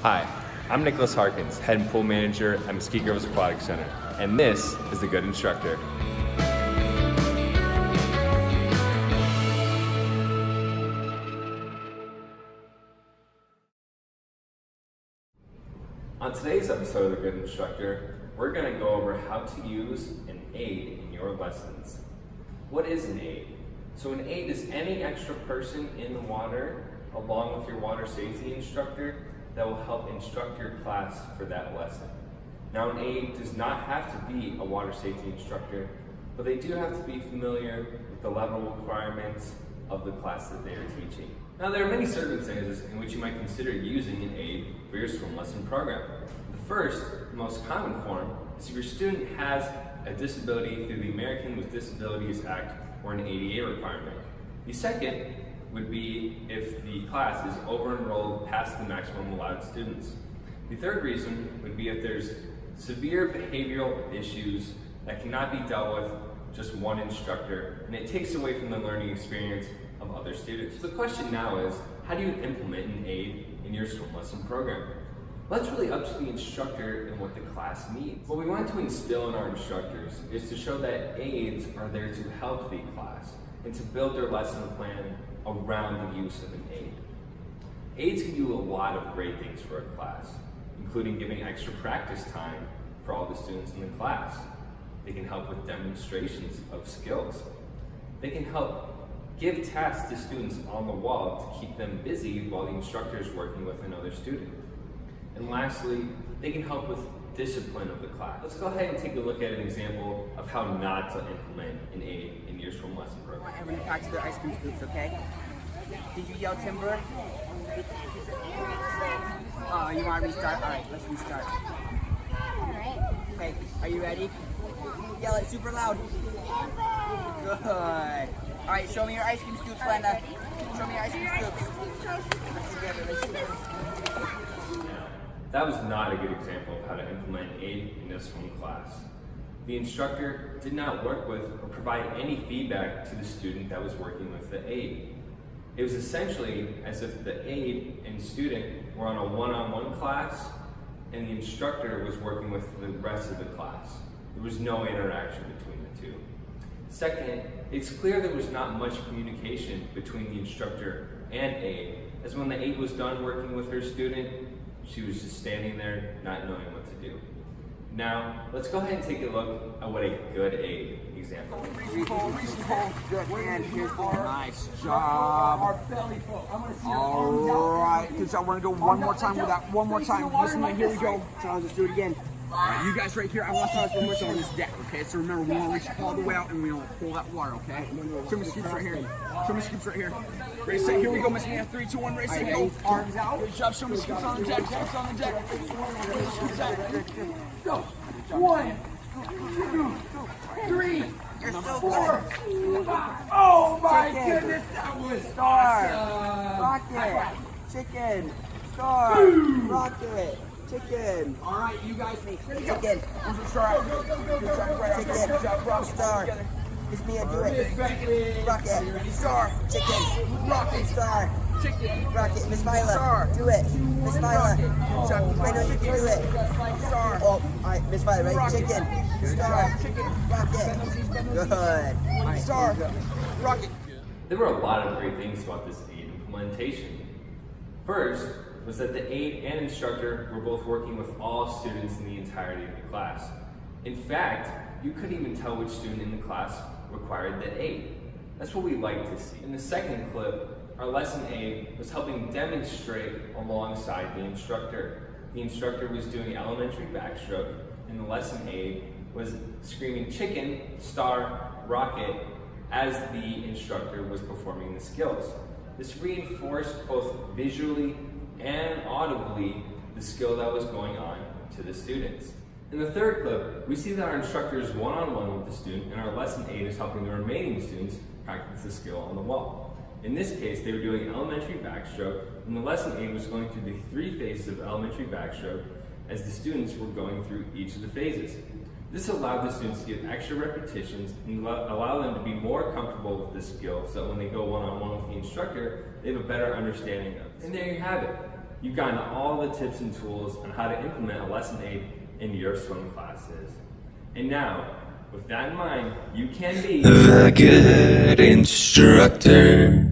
Hi, I'm Nicholas Harkins, Head and Pool Manager at Mesquite Groves Aquatics Center, and this is The Good Instructor. On today's episode of The Good Instructor, we're going to go over how to use an aide in your lessons. What is an aide? So an aide is any extra person in the water, along with your water safety instructor, that will help instruct your class for that lesson. Now, an aide does not have to be a water safety instructor, but they do have to be familiar with the level requirements of the class that they are teaching. Now, there are many circumstances in which you might consider using an aide for your swim lesson program. The first, most common form, is if your student has a disability through the American with Disabilities Act or an ADA requirement. The second would be if the class is over-enrolled past the maximum allowed students. The third reason would be if there's severe behavioral issues that cannot be dealt with just one instructor, and it takes away from the learning experience of other students. So the question now is, how do you implement an aide in your swim lesson program? Well, that's really up to the instructor and what the class needs. What we want to instill in our instructors is to show that aides are there to help the class and to build their lesson plan around the use of an aide. Aides can do a lot of great things for a class, including giving extra practice time for all the students in the class. They can help with demonstrations of skills. They can help give tasks to students on the wall to keep them busy while the instructor is working with another student. And lastly, they can help with discipline of the class. Let's go ahead and take a look at an example of how not to implement an aide in your swim lesson program. I want everyone to practice their ice cream scoops, okay? Did you yell timber? Oh, you want to restart? All right, let's restart. Okay, are you ready? Yell it super loud. Good. All right, show me your ice cream scoops, Glenda. Show me your ice cream scoops. That was not a good example of how to implement an aide in a swim class. The instructor did not work with or provide any feedback to the student that was working with the aide. It was essentially as if the aide and student were on a one-on-one class and the instructor was working with the rest of the class. There was no interaction between the two. Second, it's clear there was not much communication between the instructor and aide, as when the aide was done working with her student, she was just standing there not knowing what to do. Now, let's go ahead and take a look at what a good aide example is. Good, and here's the nice job. All right, good job. We're gonna go one more time with that. One more time. Listen, here we go. So let's do it again. All right, you guys right here, I want us to immerse on this deck, okay? So remember, we want to reach all the way out and we don't pull that water, okay? Show me scoops right here. Show me scoops right here. Ready, set, here we go, Miss Mia. 3, 2, 1, ready, set, go. Arms out. Good job. Show me scoops on the deck. Scoops on the deck. Scoops out. Go. 1, 2, 3, 4, 5. Oh my goodness, that was awesome. Rocket, chicken, star, rocket, chicken. All right, you guys, Chicken, star, chicken, star. Miss Mia, do it. Rocket, star, chicken, rocket, star, chicken, rocket. Miss Viola, do it. Miss Viola, I know you can do it. star. Oh, all right, Miss Viola, right? Chicken, star, rocket. Good. Star, rocket. There were a lot of great things about this aide implementation. First was that the aide and instructor were both working with all students in the entirety of the class. In fact, you couldn't even tell which student in the class required the aide. That's what we like to see. In the second clip, our lesson aide was helping demonstrate alongside the instructor. The instructor was doing elementary backstroke, and the lesson aide was screaming chicken, star, rocket, as the instructor was performing the skills. This reinforced both visually and audibly the skill that was going on to the students. In the third clip, we see that our instructor is one-on-one with the student and our lesson aide is helping the remaining students practice the skill on the wall. In this case, they were doing elementary backstroke, and the lesson aide was going through the 3 phases of elementary backstroke as the students were going through each of the phases. This allowed the students to get extra repetitions and allow them to be more comfortable with the skill so that when they go one-on-one with the instructor, they have a better understanding of it. And there you have it. You've gotten all the tips and tools on how to implement a lesson aid in your swim classes. And now, with that in mind, you can be the good instructor.